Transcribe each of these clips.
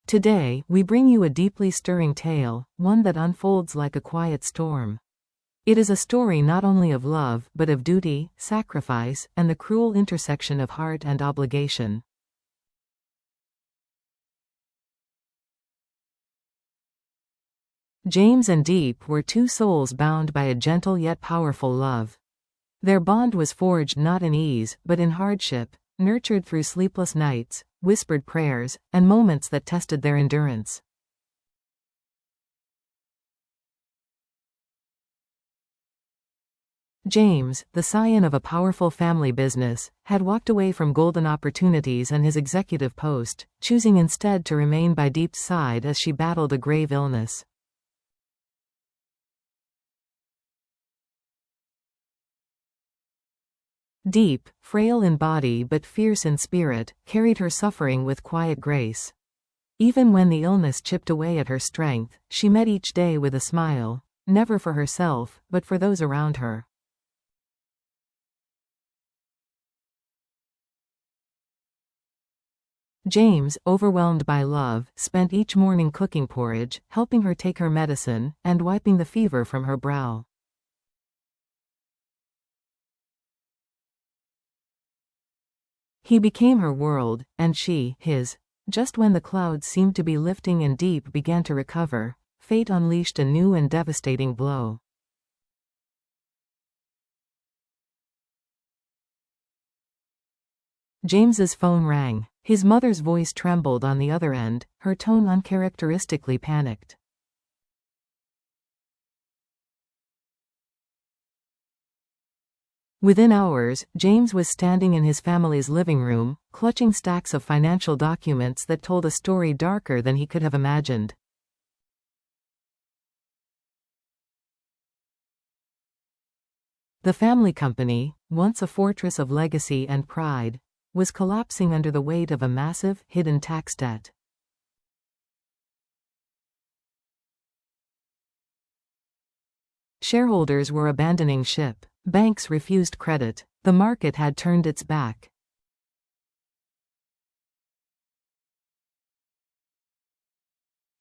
Today, we bring you a deeply stirring tale, one that unfolds like a quiet storm. It is a story not only of love, but of duty, sacrifice, and the cruel intersection of heart and obligation. James and Diep were two souls bound by a gentle yet powerful love. Their bond was forged not in ease, but in hardship, nurtured through sleepless nights, whispered prayers, and moments that tested their endurance. James, the scion of a powerful family business, had walked away from golden opportunities and his executive post, choosing instead to remain by Diep's side as she battled a grave illness. Diep, frail in body but fierce in spirit, carried her suffering with quiet grace. Even when the illness chipped away at her strength, she met each day with a smile, never for herself, but for those around her. James, overwhelmed by love, spent each morning cooking porridge, helping her take her medicine, and wiping the fever from her brow. He became her world, and she, his. Just when the clouds seemed to be lifting and Diep began to recover, fate unleashed a new and devastating blow. James's phone rang. His mother's voice trembled on the other end, her tone uncharacteristically panicked. Within hours, James was standing in his family's living room, clutching stacks of financial documents that told a story darker than he could have imagined. The family company, once a fortress of legacy and pride, was collapsing under the weight of a massive, hidden tax debt. Shareholders were abandoning ship. Banks refused credit. The market had turned its back.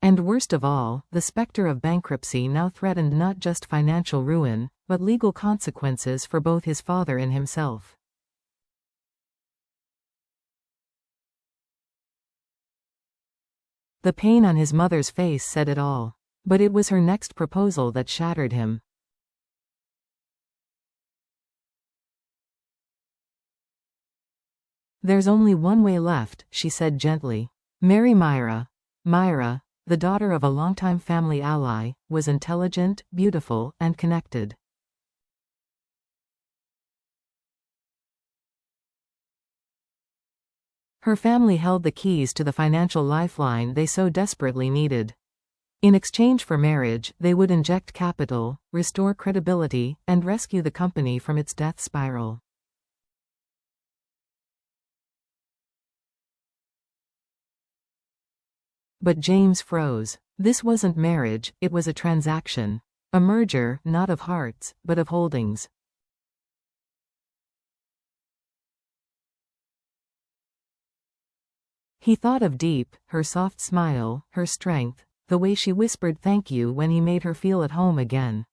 And worst of all, the specter of bankruptcy now threatened not just financial ruin, but legal consequences for both his father and himself. The pain on his mother's face said it all. But it was her next proposal that shattered him. "There's only one way left," she said gently. "Marry Myra." Myra, the daughter of a longtime family ally, was intelligent, beautiful, and connected. Her family held the keys to the financial lifeline they so desperately needed. In exchange for marriage, they would inject capital, restore credibility, and rescue the company from its death spiral. But James froze. This wasn't marriage, it was a transaction. A merger, not of hearts, but of holdings. He thought of Diep, her soft smile, her strength, the way she whispered thank you when he made her feel at home again.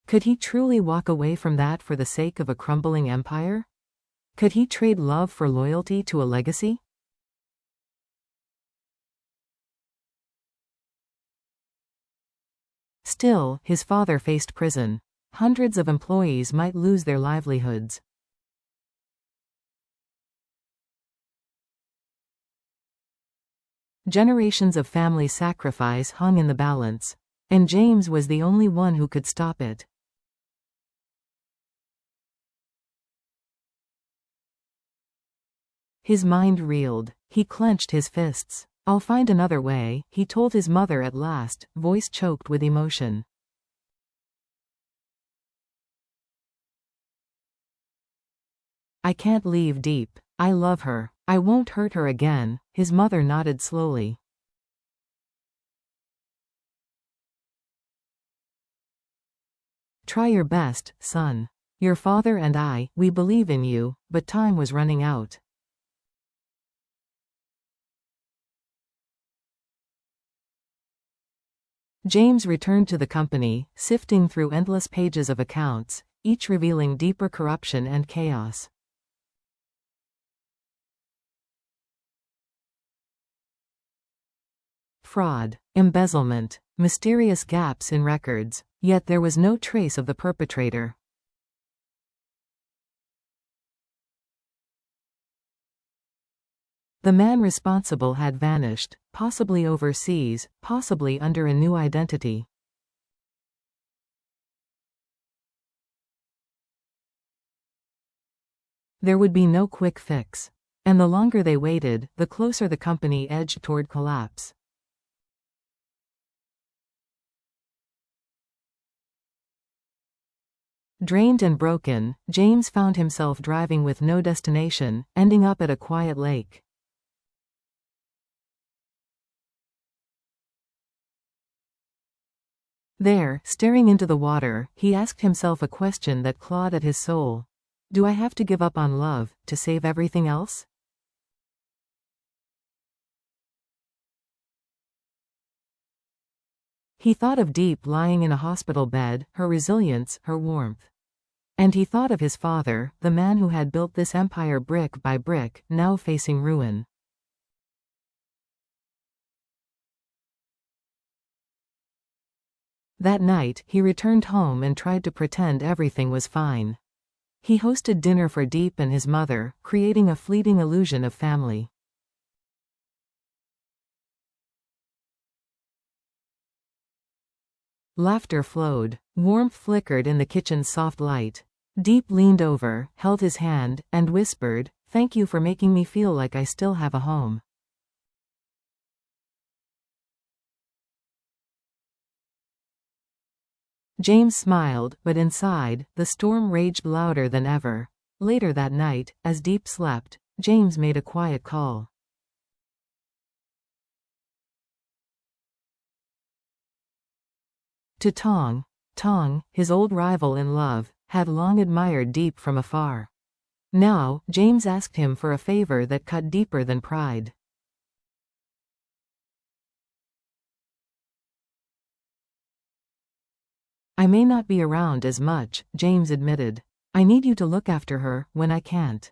Could he truly walk away from that for the sake of a crumbling empire? Could he trade love for loyalty to a legacy? Still, his father faced prison. Hundreds of employees might lose their livelihoods. Generations of family sacrifice hung in the balance, and James was the only one who could stop it. His mind reeled. He clenched his fists. "I'll find another way," he told his mother at last, voice choked with emotion. "I can't leave Diep. I love her. I won't hurt her again." His mother nodded slowly. "Try your best, son. Your father and I, we believe in you, but time was running out. James returned to the company, sifting through endless pages of accounts, each revealing deeper corruption and chaos. Fraud, embezzlement, mysterious gaps in records, yet there was no trace of the perpetrator. The man responsible had vanished, possibly overseas, possibly under a new identity. There would be no quick fix. And the longer they waited, the closer the company edged toward collapse. Drained and broken, James found himself driving with no destination, ending up at a quiet lake. There, staring into the water, he asked himself a question that clawed at his soul. Do I have to give up on love, to save everything else? He thought of Diep lying in a hospital bed, her resilience, her warmth. And he thought of his father, the man who had built this empire brick by brick, now facing ruin. That night, he returned home and tried to pretend everything was fine. He hosted dinner for Diep and his mother, creating a fleeting illusion of family. Laughter flowed. Warmth flickered in the kitchen's soft light. Diep leaned over, held his hand, and whispered, "Thank you for making me feel like I still have a home." James smiled, but inside, the storm raged louder than ever. Later that night, as Diep slept, James made a quiet call. To Tong. Tong, his old rival in love, had long admired Diep from afar. Now, James asked him for a favor that cut deeper than pride. I may not be around as much, James admitted. I need you to look after her, when I can't.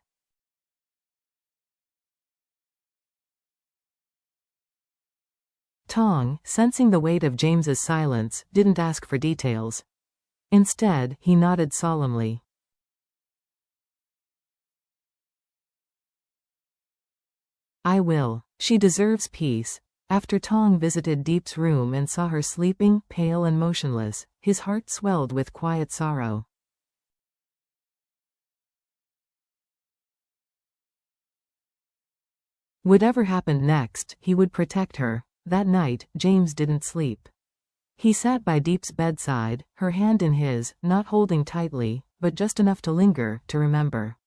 Tong, sensing the weight of James's silence, didn't ask for details. Instead, he nodded solemnly. I will. She deserves peace. After Tong visited Diep's room and saw her sleeping, pale and motionless, his heart swelled with quiet sorrow. Whatever happened next, he would protect her. That night, James didn't sleep. He sat by Diep's bedside, her hand in his, not holding tightly, but just enough to linger, to remember.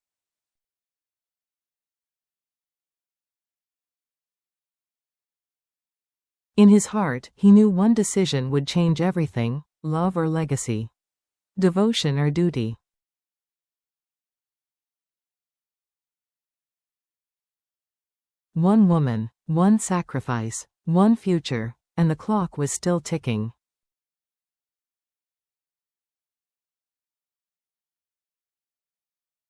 In his heart, he knew one decision would change everything: love or legacy. Devotion or duty. One woman, one sacrifice, one future, and the clock was still ticking.